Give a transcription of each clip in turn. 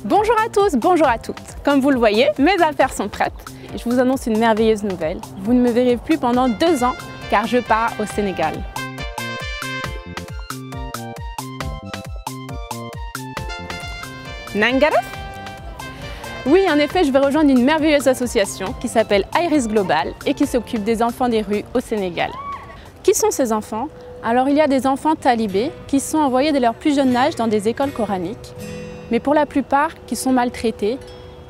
Bonjour à tous, bonjour à toutes. Comme vous le voyez, mes affaires sont prêtes. Et je vous annonce une merveilleuse nouvelle. Vous ne me verrez plus pendant 2 ans car je pars au Sénégal. Nangara? Oui, en effet, je vais rejoindre une merveilleuse association qui s'appelle Iris Global et qui s'occupe des enfants des rues au Sénégal. Qui sont ces enfants? Alors, il y a des enfants talibés qui sont envoyés dès leur plus jeune âge dans des écoles coraniques, mais pour la plupart qui sont maltraités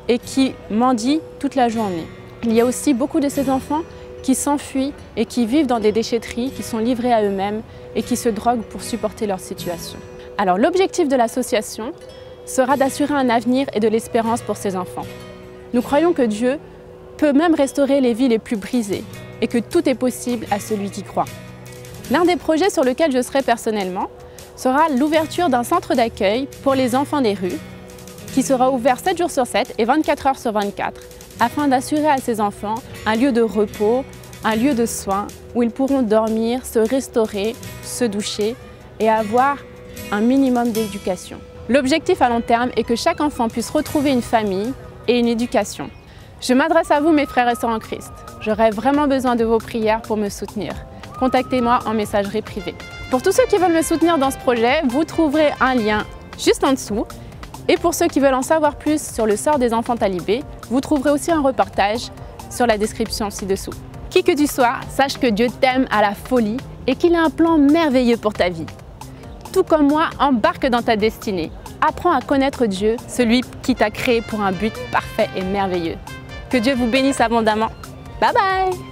et qui mendient toute la journée. Il y a aussi beaucoup de ces enfants qui s'enfuient et qui vivent dans des déchetteries, qui sont livrés à eux-mêmes et qui se droguent pour supporter leur situation. Alors, l'objectif de l'association sera d'assurer un avenir et de l'espérance pour ces enfants. Nous croyons que Dieu peut même restaurer les vies les plus brisées et que tout est possible à celui qui croit. L'un des projets sur lequel je serai personnellement sera l'ouverture d'un centre d'accueil pour les enfants des rues qui sera ouvert 7 jours sur 7 et 24 heures sur 24 afin d'assurer à ces enfants un lieu de repos, un lieu de soins où ils pourront dormir, se restaurer, se doucher et avoir un minimum d'éducation. L'objectif à long terme est que chaque enfant puisse retrouver une famille et une éducation. Je m'adresse à vous mes frères et sœurs en Christ. J'aurai vraiment besoin de vos prières pour me soutenir. Contactez-moi en messagerie privée. Pour tous ceux qui veulent me soutenir dans ce projet, vous trouverez un lien juste en dessous. Et pour ceux qui veulent en savoir plus sur le sort des enfants talibés, vous trouverez aussi un reportage sur la description ci-dessous. Qui que tu sois, sache que Dieu t'aime à la folie et qu'il a un plan merveilleux pour ta vie. Tout comme moi, embarque dans ta destinée. Apprends à connaître Dieu, celui qui t'a créé pour un but parfait et merveilleux. Que Dieu vous bénisse abondamment. Bye bye!